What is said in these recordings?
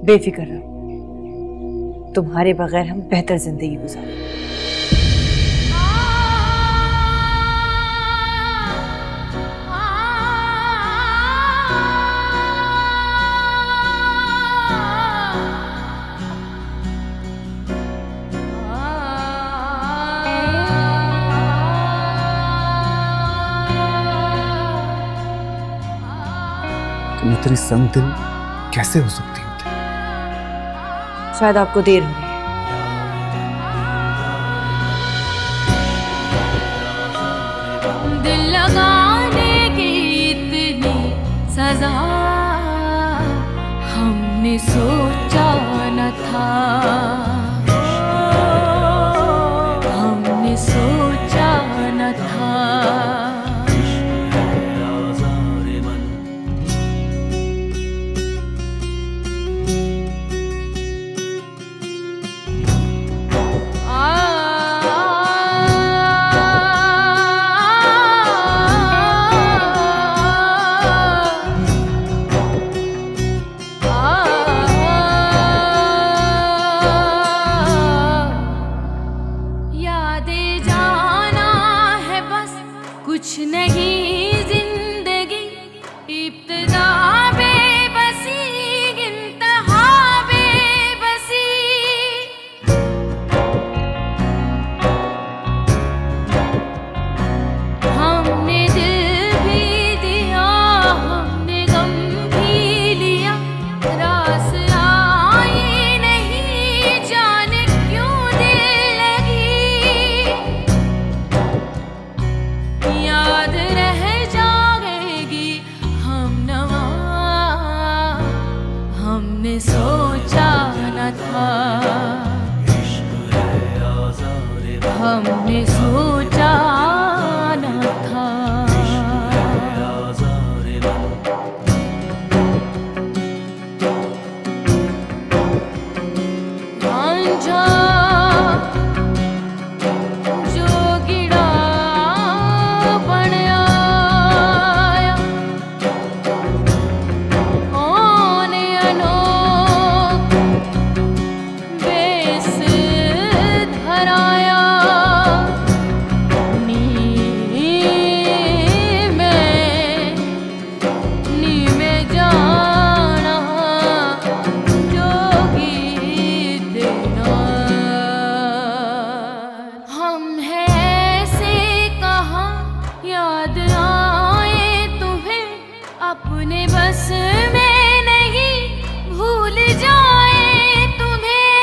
बेफिक्र रहो, तुम्हारे बगैर हम बेहतर जिंदगी गुजारेंगे। तुम इतनी संग दिल कैसे हो सकती हो? शायद आपको देर हो रही है। दिल लगाने की इतनी सजा हमने सोचा न था, हमने सोचा न था। कुछ नहीं जिंदगी इब्तिदा बेबसी, इंतहा बेबसी। हमने दिल भी दिया, हमने गम भी लिया, रास आई नहीं जाने क्यों दिल लगी। याद रह जाएगी हम नवा, हमने सोचा न था, हमने सोचा न था। अंजा अपने बस में नहीं, भूल जाए तुम्हें।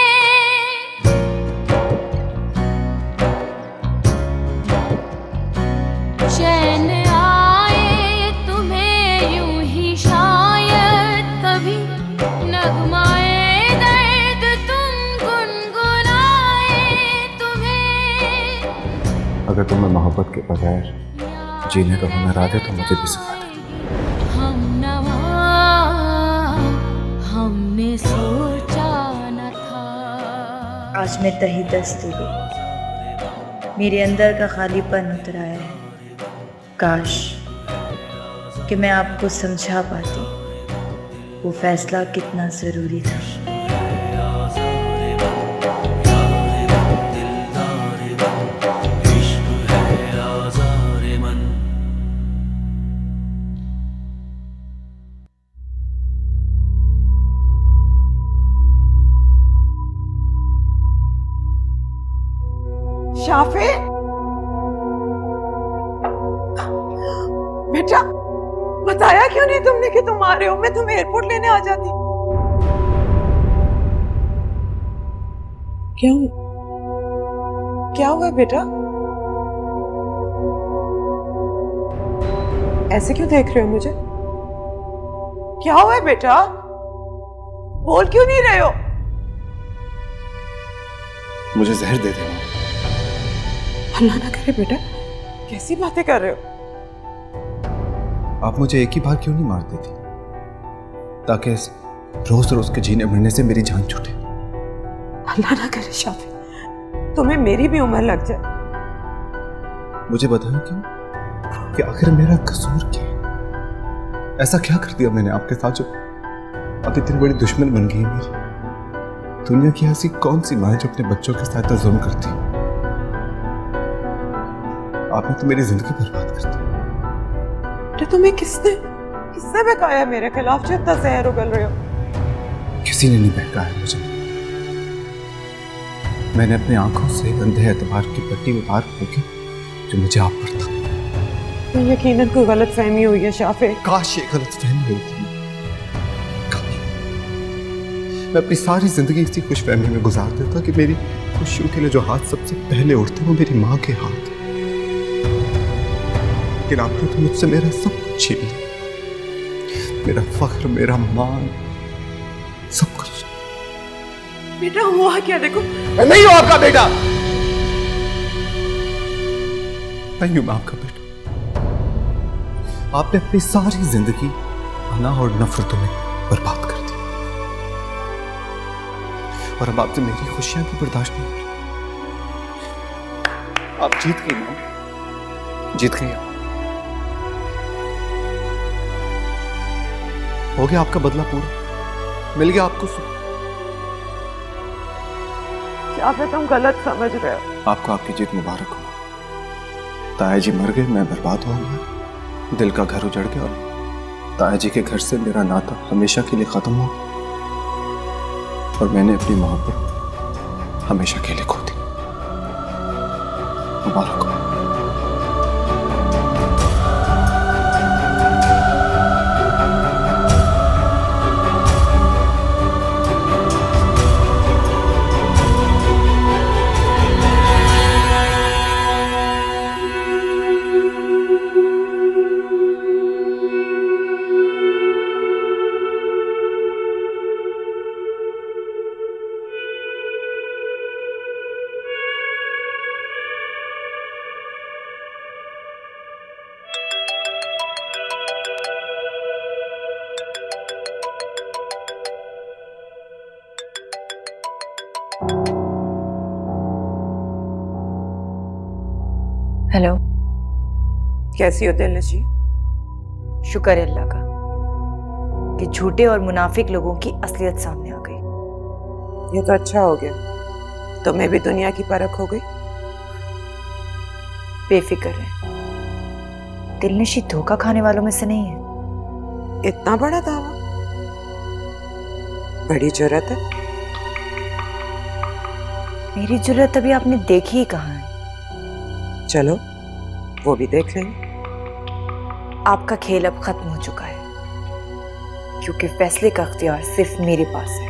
चैन आए तुम्हें यूं ही शायद कभी, नगमाए दर्द तुम गुनगुनाए तुम्हें। अगर तुम्हें मोहब्बत के बगैर जीने का हुनर आ जाए तो मुझे भी सिखा दे। हमने सोचा न था। आज मैं तही दस्त हो गई, मेरे अंदर का खालीपन उतर आया है। काश कि मैं आपको समझा पाती वो फैसला कितना जरूरी था। शाफे, बेटा बताया क्यों नहीं तुमने कि तुम आ रहे हो? मैं तुम्हें एयरपोर्ट लेने आ जाती। क्यों, क्या हुआ बेटा? ऐसे क्यों देख रहे हो मुझे? क्या हुआ बेटा? बोल क्यों नहीं रहे हो? मुझे जहर दे दे। अल्लाह ना करे बेटा, कैसी बातें कर रहे हो? आप मुझे एक ही बार क्यों नहीं मार देती, ताकि रोज रोज के जीने मरने से मेरी जान छूटे। अल्लाह ना करे शाफी, तुम्हें मेरी भी उम्र लग जाए। मुझे बताएं क्यों, कि आखिर मेरा कसूर क्या है? ऐसा क्या कर दिया मैंने आपके साथ जो अब इतनी बड़ी दुश्मन बन गई मेरी। दुनिया की ऐसी कौन सी माँ है जो अपने बच्चों के साथ जुल्म करती है? आपने तो मेरी जिंदगी बर्बाद कर दी। तो तुम्हें किसने बहकाया मेरे खिलाफ जो इतना जहर उगल रहे हो? किसी ने नहीं बहकाया मुझे। मैंने अपनी आंखों से अंधे एतबार की पट्टी उतार फेंकी जो मुझे आप पर था। तो यकीनन कोई गलत फहमी हुई है शाफे। काश ये गलत फहमी हुई थी। मैं अपनी सारी जिंदगी इसी खुश फहमी में गुजार देता कि मेरी खुशियों के लिए जो हाथ सबसे पहले उठते वो मेरी माँ के हाथ। लेकिन आपने तो मुझसे मेरा सब कुछ छीन लिया, मेरा फख्र, मेरा मान, सब कुछ। बेटा हुआ क्या? देखो मैं नहीं हूं आपका बेटा, नहीं हूं मैं आपका बेटा। आपने अपनी सारी जिंदगी गुनाह और नफरतों में बर्बाद कर दी और अब आपसे मेरी खुशियां भी बर्दाश्त नहीं हो रही। आप जीत गई मां, जीत गई। हो गया आपका बदला पूरा, मिल गया आपको सुख। क्या फिर तुम गलत समझ रहे हो? आपको आपकी जीत मुबारक हो। ताया जी मर गए, मैं बर्बाद हो गया, दिल का घर उजड़ गया और ताया जी के घर से मेरा नाता हमेशा के लिए खत्म हो गया और मैंने अपनी मोहब्बत हमेशा के लिए खो दी। मुबारक हो। हेलो, कैसी हो दिलनशी? शुक्र है अल्लाह का कि झूठे और मुनाफिक लोगों की असलियत सामने आ गई। ये तो अच्छा हो गया, तुम्हें भी दुनिया की परख हो गई। बेफिक्र है, दिलनशी धोखा खाने वालों में से नहीं है। इतना बड़ा दावा? बड़ी जरूरत है। मेरी जरूरत अभी आपने देखी ही कहाँ है। चलो वो भी देख लेंगे। आपका खेल अब खत्म हो चुका है क्योंकि फैसले का अख्तियार सिर्फ मेरे पास है।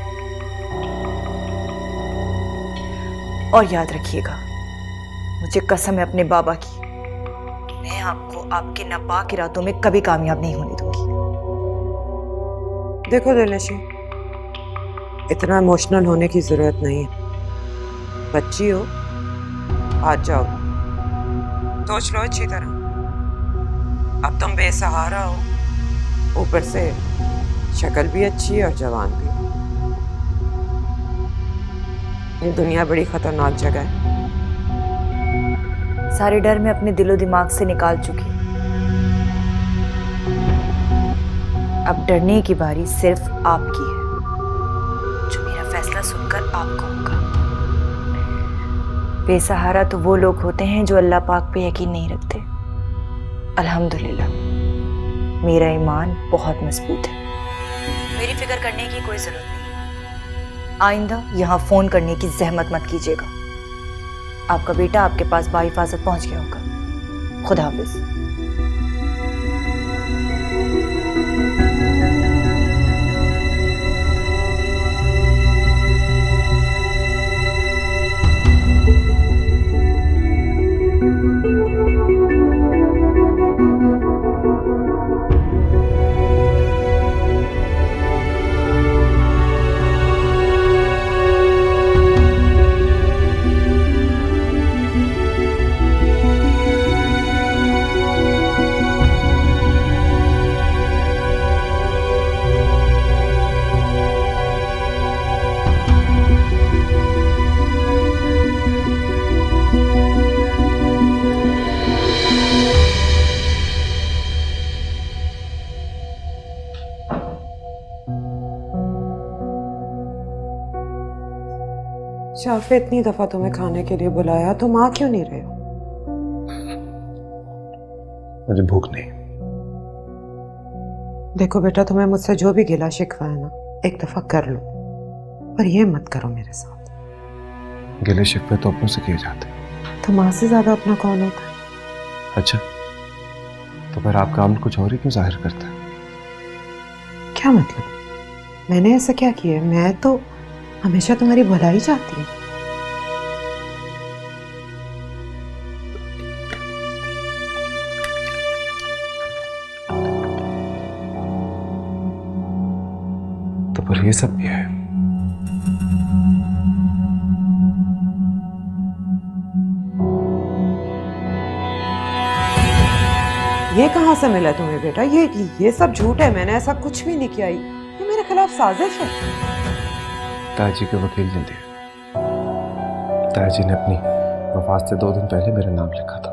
और याद रखिएगा, मुझे कसम है अपने बाबा की, मैं आपको आपके नापाक इरादों में कभी कामयाब नहीं होने दूंगी। देखो दिलनशी, इतना इमोशनल होने की जरूरत नहीं है। बच्ची हो, आज जाओ, सोच लो अच्छी तरह। अब तुम बेसहारा हो, ऊपर से शक्ल भी अच्छी है और जवान भी। ये दुनिया बड़ी खतरनाक जगह है। सारे डर मैं अपने दिलो दिमाग से निकाल चुकी। अब डरने की बारी सिर्फ आपकी है, जो मेरा फैसला सुनकर आपका होगा। बेसहारा तो वो लोग होते हैं जो अल्लाह पाक पे यकीन नहीं रखते। अल्हम्दुलिल्लाह मेरा ईमान बहुत मजबूत है। मेरी फिक्र करने की कोई जरूरत नहीं। आइंदा यहाँ फोन करने की जहमत मत कीजिएगा। आपका बेटा आपके पास बाहिफाजत पहुंच गया होगा। खुदा हाफिज। शाफे इतनी दफा तुम्हें खाने के लिए बुलाया, तुम आ क्यों नहीं रहे हो? मुझे भूख नहीं। देखो बेटा, तुम्हें मुझसे जो भी गिला शिकवा है ना, एक दफा कर लो, पर ये मत करो मेरे साथ। गिले शिकवे तो अपनों से किए जाते हैं। तो माँ से ज्यादा अपना कौन होता है? अच्छा, तो फिर आपका अमल कुछ और ही क्यों जाहिर करता है? क्या मतलब? मैंने ऐसा क्या किया? मैं तो हमेशा तुम्हारी भलाई चाहती हूँ। तो पर ये सब भी है। ये कहाँ से मिला तुम्हें बेटा? ये सब झूठ है, मैंने ऐसा कुछ भी नहीं किया। ये मेरे खिलाफ साजिश है। ताजी के वकील ने दिया। ताजी ने अपनी वफात से 2 दिन पहले मेरा नाम लिखा था।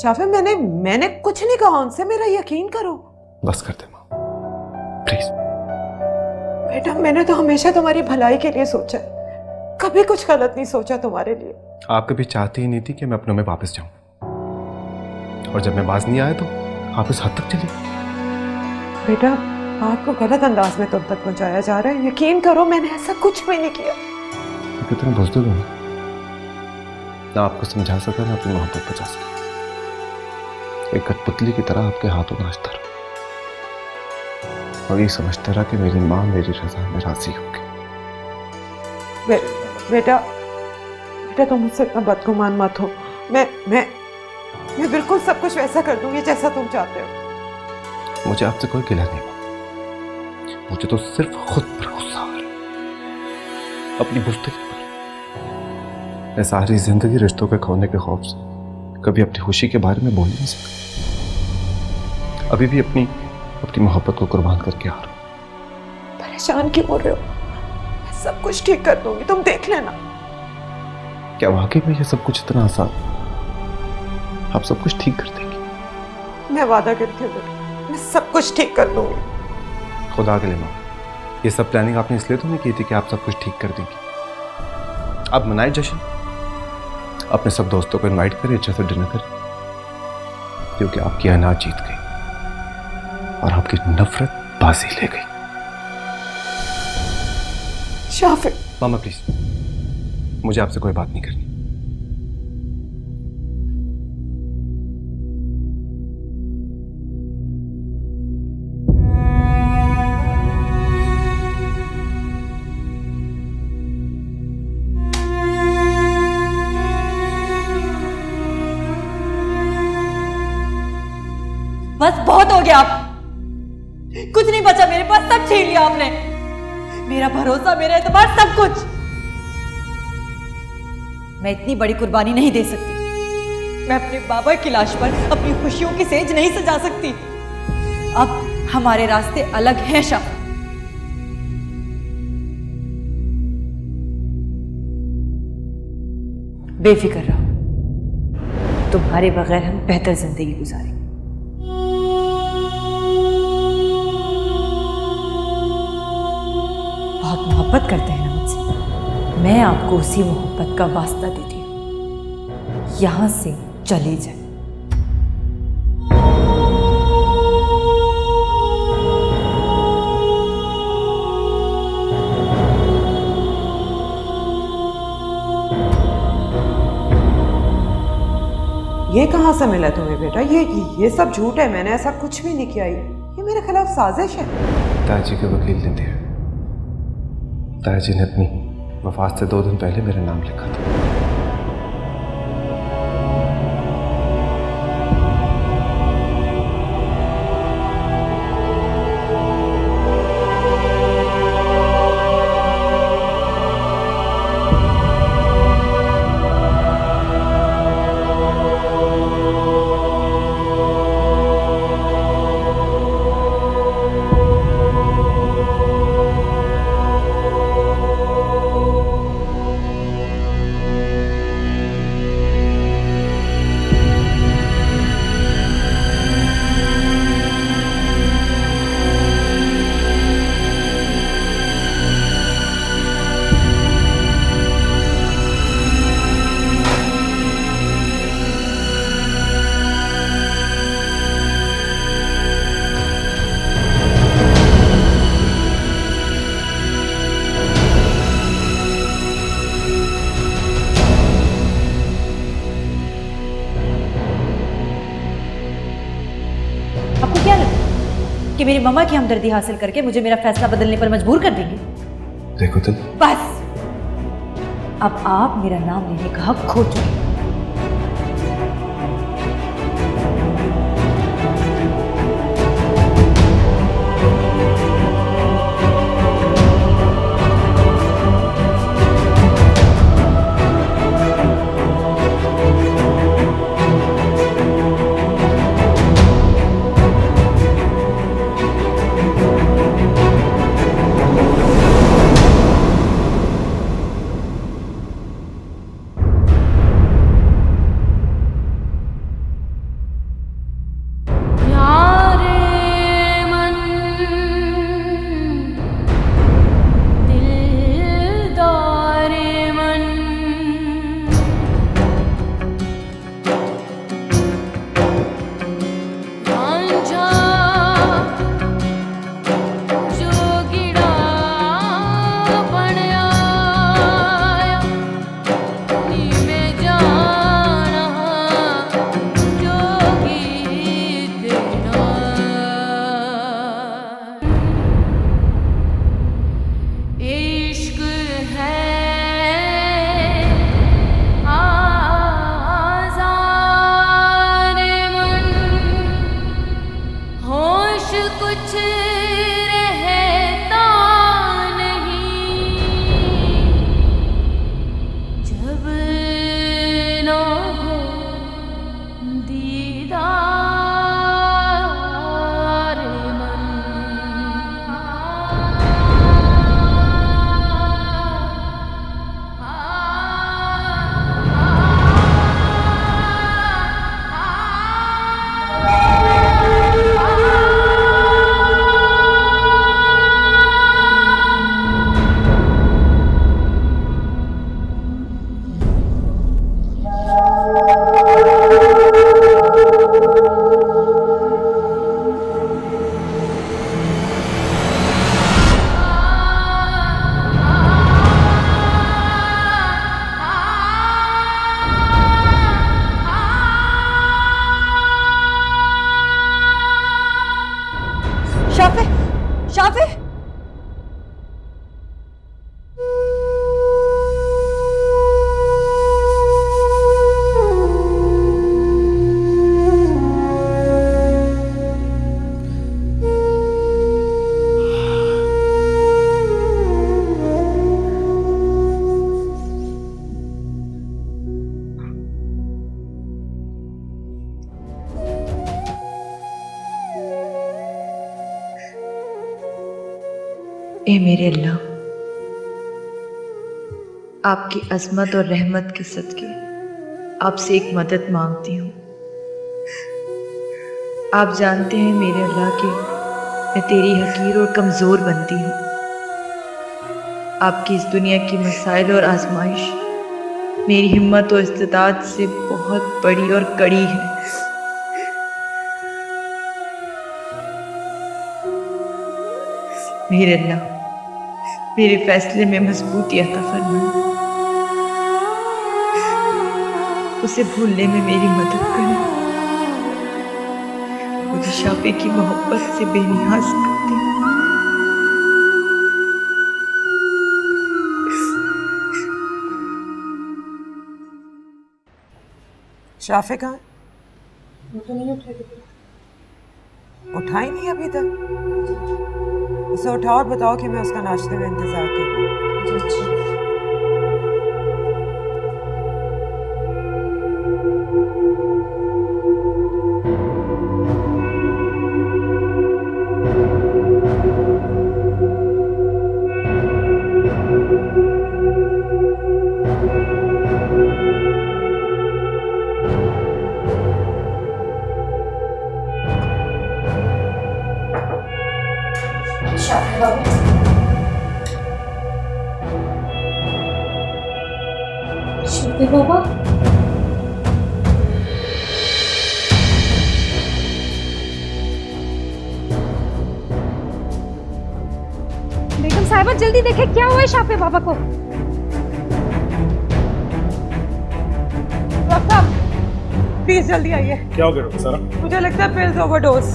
शाफे, मैंने कुछ नहीं कहा उनसे, मेरा यकीन करो। बस कर दे माँ, प्लीज। बेटा, मैंने तो हमेशा तुम्हारी भलाई के लिए सोचा, कभी कुछ गलत नहीं सोचा तुम्हारे लिए। आप कभी चाहती ही नहीं थी कि मैं अपनों में वापस जाऊं, और जब मैं बाज नहीं आया तो आप इस हद तक चली। बेटा, आपको गलत अंदाज में तुम तक पहुंचाया जा रहा है, यकीन करो मैंने ऐसा कुछ भी नहीं किया। कितना बुज़दिल हूं ना, आपको समझा सका ना अपनी मोहब्बत बचा सका। एक कठपुतली की तरह आपके हाथों नाचता रहा, और ये समझता रहा कि मेरी माँ मेरी रजा में राजी होगी। बेटा, तुम मुझसे इतना बदगुमान मत हो। मैं बिल्कुल सब कुछ वैसा कर दूंगी जैसा तुम चाहते हो। मुझे आपसे कोई गिला नहीं, मुझे तो सिर्फ खुद पर गुस्सा आ रहा है, अपनी बुज़दिली पर। मैं सारी जिंदगी रिश्तों के खोने के खौफ से कभी अपनी खुशी के बारे में बोल नहीं सकता। अभी भी अपनी मोहब्बत को कुर्बान करके आ रहा हूं। परेशान क्यों हो रहे हो? मैं सब कुछ ठीक कर दूंगी, तुम देख लेना। क्या वाकई में ये सब कुछ इतना आसान? आप सब कुछ ठीक कर देंगे? मैं वादा करती हूँ, मैं सब कुछ ठीक कर दूंगी। खुदा के लिए माँ, ये सब प्लानिंग आपने इसलिए तो नहीं की थी कि आप सब कुछ ठीक कर देंगे? अब मनाए जश्न, अपने सब दोस्तों को इनवाइट करें, अच्छे से डिनर करें, क्योंकि आपकी अना जीत गई और आपकी नफरत बाजी ले गई। शाफे, मामा प्लीज, मुझे आपसे कोई बात नहीं करनी। बस बहुत हो गया, आप कुछ नहीं बचा मेरे पास, सब छीन लिया आपने। मेरा भरोसा, मेरा एतबार, सब कुछ। मैं इतनी बड़ी कुर्बानी नहीं दे सकती। मैं अपने बाबा की लाश पर अपनी खुशियों की सेज नहीं सजा सकती। अब हमारे रास्ते अलग हैं शाह। बेफिक्र रहो, तुम्हारे बगैर हम बेहतर जिंदगी गुजारेंगे। बहुत मोहब्बत करते हैं ना मुझसे, मैं आपको उसी मोहब्बत का वास्ता देती हूं, यहां से चले जाए। ये कहां से मिला तुम्हें बेटा? ये सब झूठ है, मैंने ऐसा कुछ भी नहीं किया। ये मेरे खिलाफ साजिश है। ताजी के वकील ने दिया। ताजी ने अपनी वफात से 2 दिन पहले मेरा नाम लिखा था। कि मेरी मम्मा की हमदर्दी हासिल करके मुझे मेरा फैसला बदलने पर मजबूर कर देंगे। देखो दिल, बस अब आप मेरा नाम लेने का हक खो चुके हैं। ए मेरे अल्लाह, आपकी अजमत और रहमत के सदके आपसे एक मदद मांगती हूँ। आप जानते हैं मेरे अल्लाह कि मैं तेरी हकीर और कमज़ोर बनती हूँ। आपकी इस दुनिया की मसाइल और आजमाइश मेरी हिम्मत और इस्तिताअत से बहुत बड़ी और कड़ी है। मेरे अल्लाह, मेरे फैसले में मजबूती अता फरमाएं, उसे भूलने में मेरी मदद करें। मुझे शाफी की मोहब्बत से बेनियाज करते हैं। शाफी कहाँ? तो नहीं उठाई नहीं अभी तक। उसे उठाओ और बताओ कि मैं उसका नाश्ते में इंतजार कर रही हूँ। बाबा, बेगम साहिबा जल्दी देखे क्या हुआ है शाफे बाबा को। प्लीज जल्दी आइए। क्या हो गया सारा? मुझे लगता है पिल्स ओवरडोज।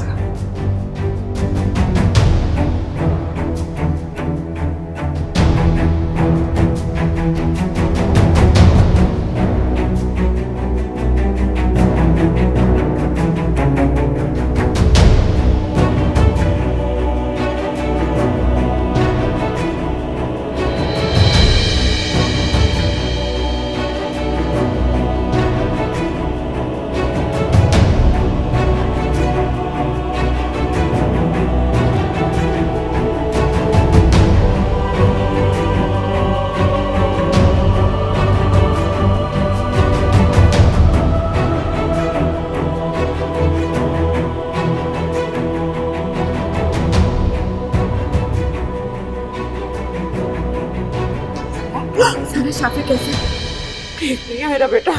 मेरा बेटा,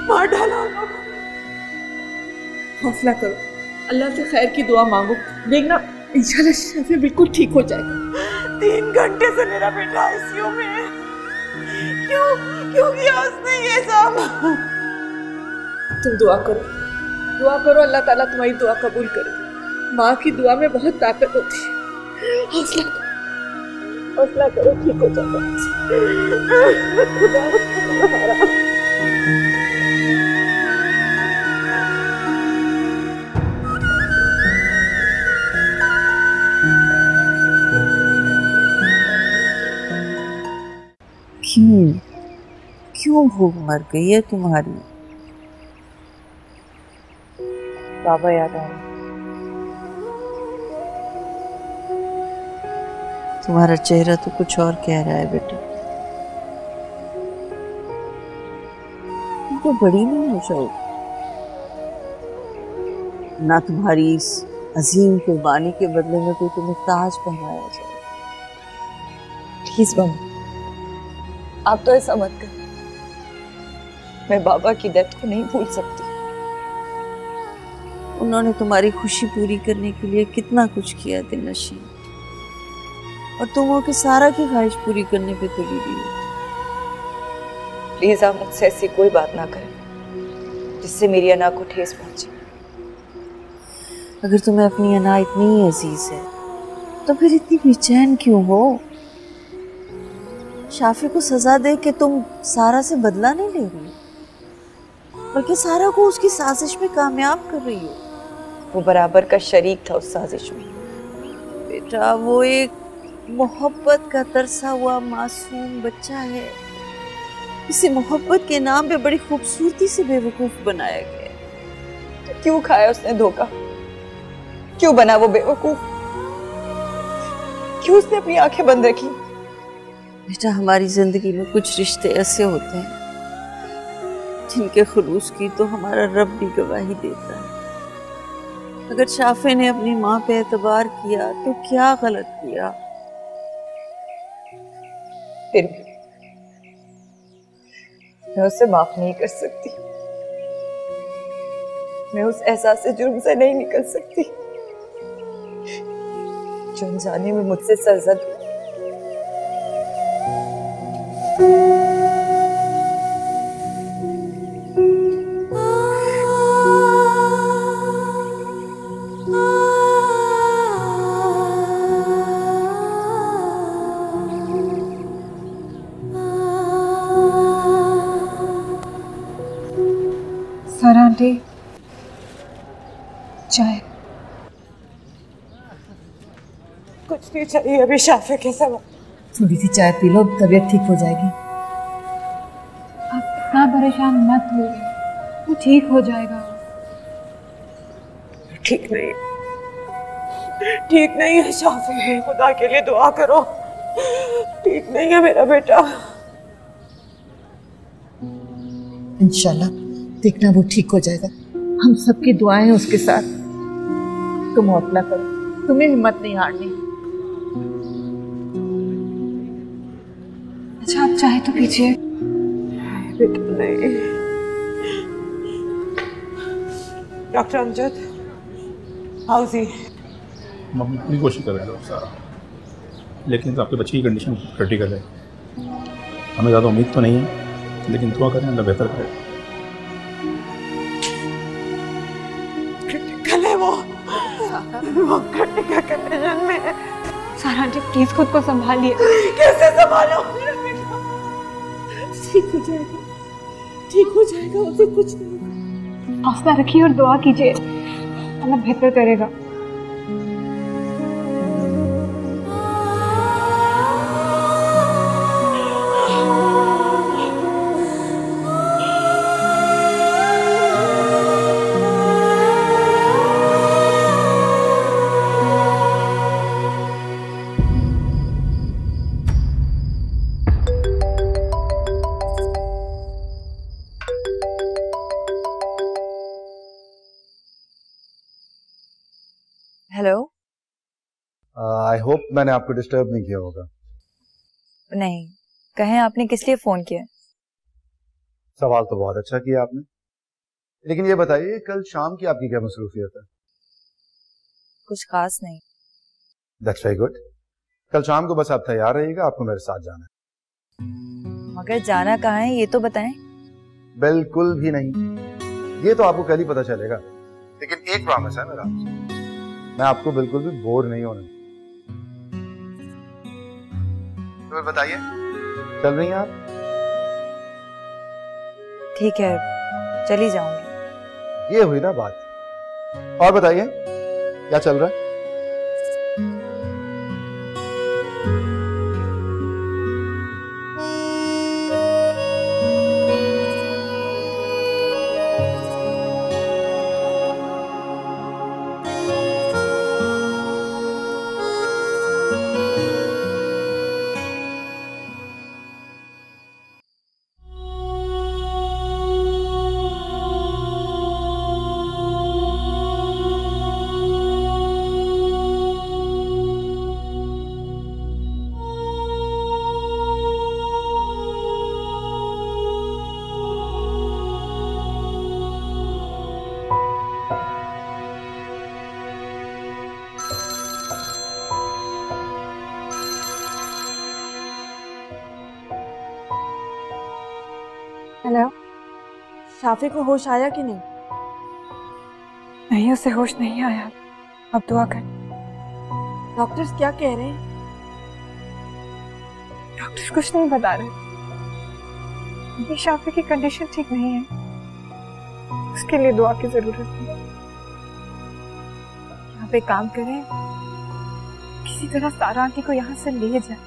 मार डाला उन लोगों। हौसला करो, अल्लाह से खैर की दुआ मांगो, देखना इंशाल्लाह शाफी बिल्कुल ठीक हो जाएगा। 3 घंटे से मेरा बेटा आईसीयू में है। क्यों किया उसने ये सब? तुम दुआ करो, अल्लाह ताला तुम्हारी दुआ कबूल करे। माँ की दुआ में बहुत ताकत होती है। हौसला करो, ठीक हो जाएगा। क्यों भूख मर गई है तुम्हारी? बाबा याद आ रहे। तुम्हारा चेहरा तो कुछ और कह रहा है बेटे। तुम तो बड़ी नहीं हो जाओ ना, तुम्हारी इस अजीम कुर्बानी के बदले में कोई तुम्हें ताज पहनाया जाए। प्लीज मम्मा, आप तो ऐसा मत करो। मैं बाबा की डेथ को नहीं भूल सकती। उन्होंने तुम्हारी खुशी पूरी करने के लिए कितना कुछ किया दिलनशीं, और तुम वो कि सारा की ख्वाहिश पूरी करने पे तुली हुई हो। प्लीज आप मुझसे ऐसी कोई बात ना करें जिससे मेरी अना को ठेस पहुंचे। अगर तुम्हें अपनी अना इतनी ही अजीज है तो फिर इतनी बेचैन क्यों हो? शाफी को सजा दे के तुम सारा से बदला नहीं ले रही, बल्कि सारा को उसकी साजिश में कामयाब कर रही हो। वो बराबर का शरीक था उस साजिश में। बेटा, वो एक मोहब्बत का तरसा हुआ मासूम बच्चा है। इसे मोहब्बत के नाम पे बड़ी खूबसूरती से बेवकूफ बनाया गया। तो क्यों खाया उसने धोखा? क्यों बना वो बेवकूफ? क्यों उसने अपनी आंखें बंद रखी? बेटा, हमारी जिंदगी में कुछ रिश्ते ऐसे होते हैं जिनके खुलूस की तो हमारा रब भी गवाही देता है। अगर शाफे ने अपनी माँ पे एतबार किया तो क्या गलत किया? फिर भी मैं उसे माफ नहीं कर सकती। मैं उस एहसास से जुर्म से नहीं निकल सकती जो अनजाने में मुझसे सरजद हुई। सारा आंटी, चाय। कुछ नहीं चाहिए अभी शाफे के सब। थोड़ी सी चाय पी लो, तबीयत ठीक हो जाएगी। आप इतना परेशान मत होइए, वो ठीक हो जाएगा। ठीक नहीं है शाफे, खुदा के लिए दुआ करो। ठीक नहीं है मेरा बेटा। इंशाल्लाह देखना वो ठीक हो जाएगा। हम सबकी दुआएं हैं उसके साथ। तुम हौसला करो, तुम्हें हिम्मत नहीं हारनी। अच्छा, आप चाहे तो पीछे। बेटा नहीं। Doctor Amjad, how is he? हम पूरी कोशिश कर रहे हैं सारा, लेकिन आपके बच्चे की कंडीशन क्रिटिकल है। हमें ज़्यादा उम्मीद तो नहीं है, लेकिन दुआ करें अल्लाह बेहतर करे। क्रिटिकल है वो क्रिटिकल कंडीशन में है। सारा आंटी प्लीज खुद को संभालिए। कैसे संभालो मेरा बेटा? ठीक हो जाएगा, उसे कुछ नहीं। हौसला रखिए और दुआ कीजिए, अल्लाह बेहतर करेगा। हेलो। आई होप मैंने आपको डिस्टर्ब नहीं किया होगा। नहीं, कहें आपने किस लिए फोन किया? सवाल तो बहुत अच्छा किया आपने, लेकिन ये बताइए कल शाम की आपकी क्या मसरूफियत है? कुछ खास नहीं। That's very good. कल शाम को बस आप तैयार रहिएगा, आपको मेरे साथ जाना है। मगर जाना कहाँ है ये तो बताएं। बिल्कुल भी नहीं, ये तो आपको कल ही पता चलेगा। लेकिन एक प्रॉमिस है मेरा आपसे, मैं आपको बिल्कुल भी बोर नहीं होने। तो बताइए, चल रही हैं आप? ठीक है, चली जाऊंगी। ये हुई ना बात। और बताइए क्या चल रहा है? हेलो। शाफी को होश आया कि नहीं? नहीं, उसे होश नहीं आया। अब दुआ कर। डॉक्टर्स क्या कह रहे हैं? डॉक्टर्स कुछ नहीं बता रहे। अभी शाफी की कंडीशन ठीक नहीं है, उसके लिए दुआ की जरूरत है। आप एक काम करें, किसी तरह सारा आंटी को यहाँ से ले जाए।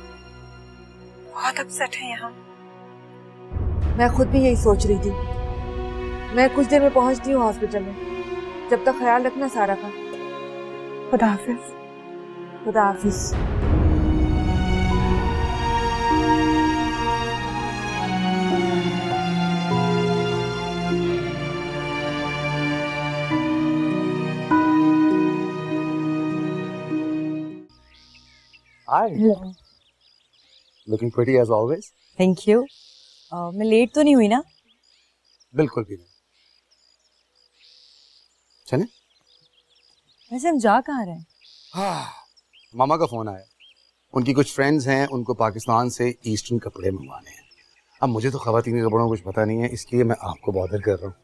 बहुत अपसेट है यहाँ। मैं खुद भी यही सोच रही थी। मैं कुछ देर में पहुंचती हूँ हॉस्पिटल में। जब तक ख्याल रखना सारा का। खुदा हाफिज। खुदा हाफिज। Hi. Looking pretty as always. Thank you. मैं लेट तो नहीं हुई ना? बिल्कुल भी नहीं। चले? वैसे हम जा कहाँ रहे हैं? मामा का फोन आया। उनकी कुछ फ्रेंड्स हैं, उनको पाकिस्तान से ईस्टर्न कपड़े मंगवाने हैं। अब मुझे तो ख़वातीनी कपड़ों का कुछ पता नहीं है, इसलिए मैं आपको बॉदर कर रहा हूँ।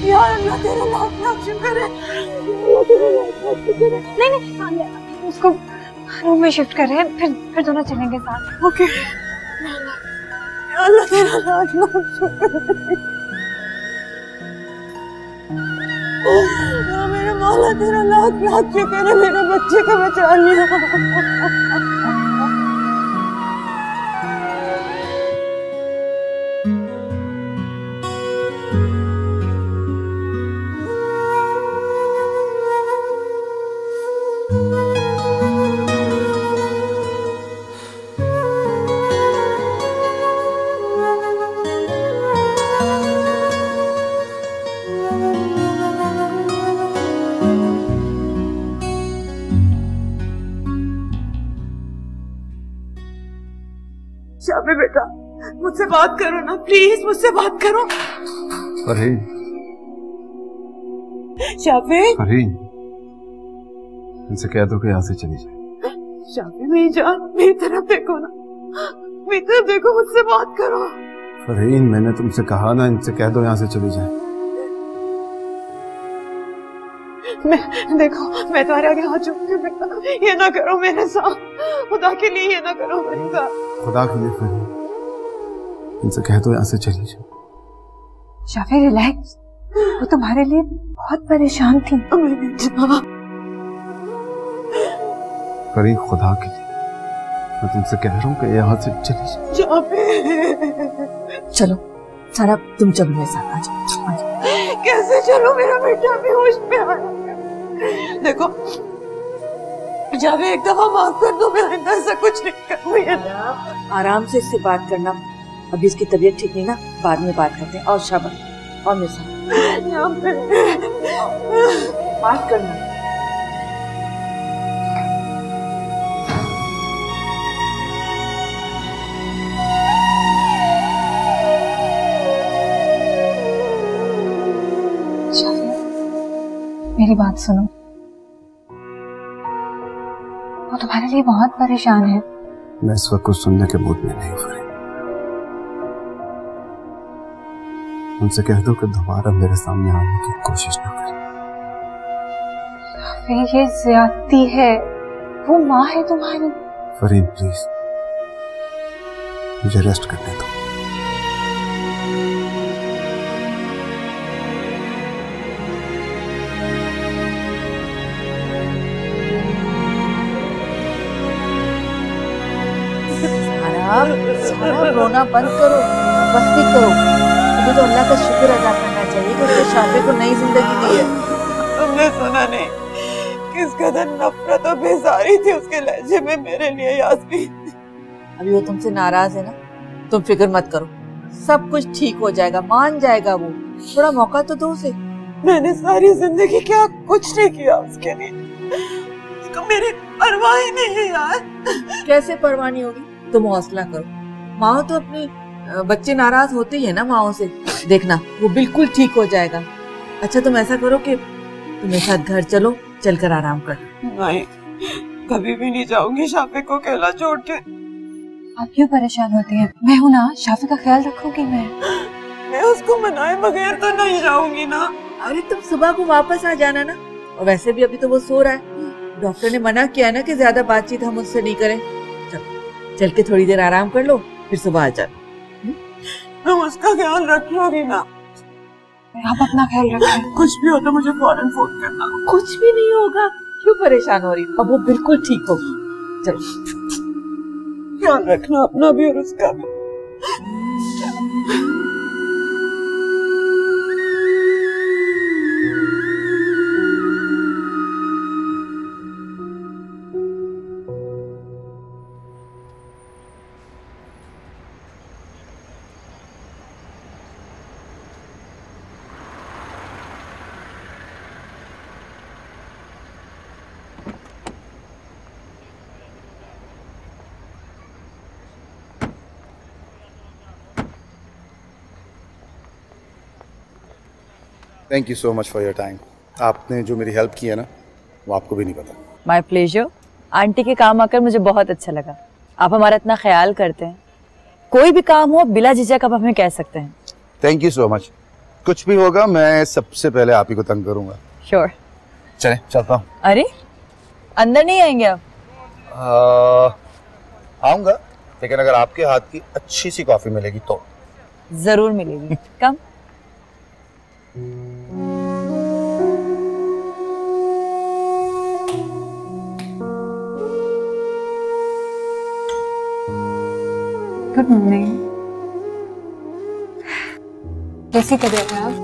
यार अल्लाह तेरा लाख शुक्र है। नहीं, उसको रूम में शिफ्ट कर रहे हैं, फिर दोनों चलेंगे साथ। ओके अल्लाह तेरा लाख लाख शुक्र है मेरे मौला, तेरा लाख लाख शुक्र है, मेरे बच्चे को बचा लिया। शाफी बेटा, मुझसे बात करो ना प्लीज, मुझसे बात करो। फरहीन, शाफी, फरहीन, इनसे कह दो कि यहाँ से चली जाए। शाफी मेरी जान, मेरी तरफ देखो ना, मेरी तरफ देखो, मुझसे बात करो। फरहीन, मैंने तुमसे कहा ना, इनसे कह दो यहाँ से चली जाए। देखो मैं तुम्हारे आगे हाथ जोड़ती हूँ बेटा, ये ना करो मेरे साथ, खुदा के लिए ये ना करो मेरे साथ। खुदा के लिए फरहीन, इनसे कह दो यहाँ से चली जाए। शाफी रिलैक्स, वो तुम्हारे लिए बहुत परेशान थी। फरहीन, खुदा के लिए मैं तुमसे कह रहा हूँ कि यहाँ से चली जाए। चलो सारा, तुम चलो मेरे साथ, आ जाओ। कैसे चलो, मेरा बेटा बेहोश पे आ रहा है। देखो जावे, एक दफा माफ कर दो, मैं आइंदा ऐसा कुछ नहीं करूँगी। आराम से इससे बात करना, अभी इसकी तबीयत ठीक नहीं ना, बाद में बात करते हैं। और शाबाश, और मेरे साथ बात करना। मेरी बात सुनो, वो तुम्हारे लिए बहुत परेशान है। मैं इस वक्त कुछ सुनने के मूड में नहीं हूँ। उनसे कह दो कि दोबारा मेरे सामने आने की कोशिश न करें। फिर ये ज्यादती है, वो माँ है तुम्हारी। फरहीन प्लीज, मुझे रेस्ट करने दो। सारा रोना बंद करो, मस्ती करो। अभी तो अल्लाह का शुक्र अदा करना चाहिए कि उसने शाफी को नई जिंदगी दी है। तुमने सुना नहीं किस कदर नफरत और बेजारी थी उसके लहजे में मेरे लिए यास्मीन। अभी वो तुमसे नाराज है ना, तुम फिक्र मत करो, सब कुछ ठीक हो जाएगा, मान जाएगा वो। थोड़ा मौका तो दो उसे। मैंने सारी जिंदगी क्या कुछ नहीं किया उसके लिए, उसको मेरी परवाह ही नहीं है यार। कैसे परवाह नहीं होगी, तुम हौसला करो। माँ तो अपने बच्चे नाराज होते ही है ना माओ से, देखना वो बिल्कुल ठीक हो जाएगा। अच्छा तुम ऐसा करो कि तुम मेरे साथ घर चलो, चलकर आराम कर। नहीं, कभी भी नहीं जाऊंगी शाफी को अकेला छोड़ के। आप क्यों परेशान होती हैं? मैं हूँ ना, शाफी का ख्याल रखूंगी मैं उसको मनाए बगैर तो नहीं जाऊंगी ना। अरे तुम सुबह को वापस आ जाना ना, और वैसे भी अभी तो वो सो रहा है। डॉक्टर ने मना किया ना कि ज्यादा बातचीत हम उससे नहीं करें। चल के थोड़ी देर आराम कर लो, फिर सुबह आ जाना। मैं उसका ख्याल रखूंगी ना। आप अपना ख्याल रखें। कुछ भी हो तो मुझे फौरन फोन करना। कुछ भी नहीं होगा, क्यों परेशान हो रही हो? अब वो बिल्कुल ठीक होगी। चलो ख्याल रखना अपना भी और उसका भी। Thank you so much for your time. आपने जो मेरी हेल्प की है ना, वो आपको भी नहीं पता। My pleasure. आंटी के काम आकर मुझे बहुत अच्छा लगा। आप हमारा इतना ख्याल करते हैं। कोई भी काम हो बिला झिझक आप हमें कह सकते हैं। Thank you so much. कुछ भी होगा मैं सबसे पहले आप ही को तंग करूंगा। श्योर। चले चलता हूँ। अरे अंदर नहीं आएंगे आप? आऊंगा, लेकिन अगर आपके हाथ की अच्छी सी कॉफी मिलेगी तो जरूर मिलेगी। Come good morning. कैसी तबीयत है आप?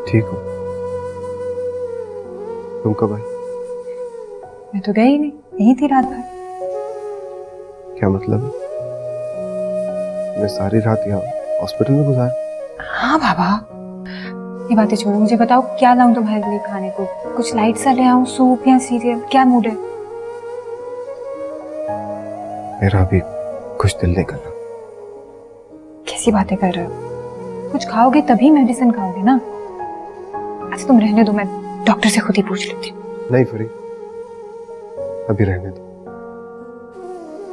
ठीक हूँ। तुम कब आई? मैं तो गई नहीं, यहीं थी रात भर। क्या मतलब? मैं सारी रात यहाँ हॉस्पिटल में गुजार। हाँ बाबा, ये बातें छोड़ो, मुझे बताओ क्या लाऊं तुम्हारे लिए खाने को? कुछ लाइट सा ले आऊं, सूप या सीरियल? क्या मूड है? मेरा अभी कुछ दिल नहीं कर रहा। कैसी बातें कर रहे हो? कुछ खाओगे तभी मेडिसिन खाओगे ना। अच्छा तुम रहने दो, मैं डॉक्टर से खुद ही पूछ लेती हूँ। नहीं फरी, अभी रहने दो।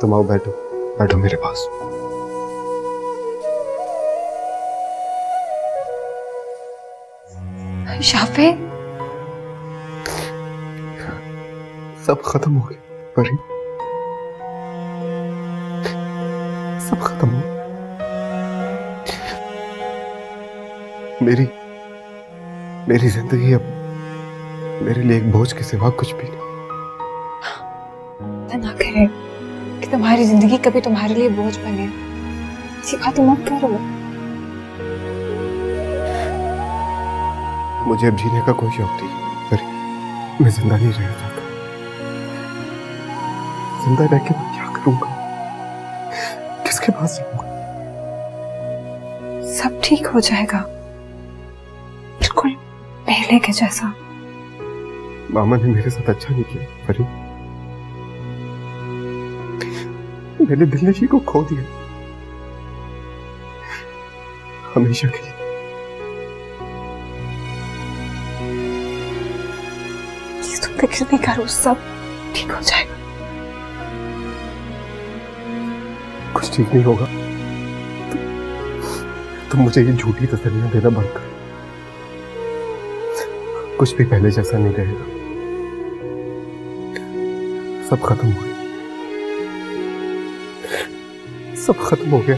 तुम आओ, बैठो बैठो मेरे पास। शाफे, सब खत्म हो गया फरी, सब खत्म हो। मेरी जिंदगी अब मेरे लिए एक बोझ के सिवा कुछ भी नहीं। ना करे कि तुम्हारी जिंदगी कभी तुम्हारे लिए बोझ बने। ऐसी बात मत करो। मुझे अब जीने का कोई शौक नहीं, पर मैं जिंदा नहीं रह सकता। जिंदा रह के मैं क्या करूंगा? किसके पास जाऊंगा? सब ठीक हो जाएगा, बिल्कुल पहले के जैसा। मामा ने मेरे साथ अच्छा नहीं किया फरी। मैंने दिलनशी को खो दिया, हमेशा के लिए। तुम फिक्र नहीं करो, सब ठीक हो जाएगा। कुछ ठीक नहीं होगा। तुम मुझे ये झूठी तसल्लियां देना बंद करो। कुछ भी पहले जैसा नहीं रहेगा। सब खत्म हो गया, सब खत्म हो गया।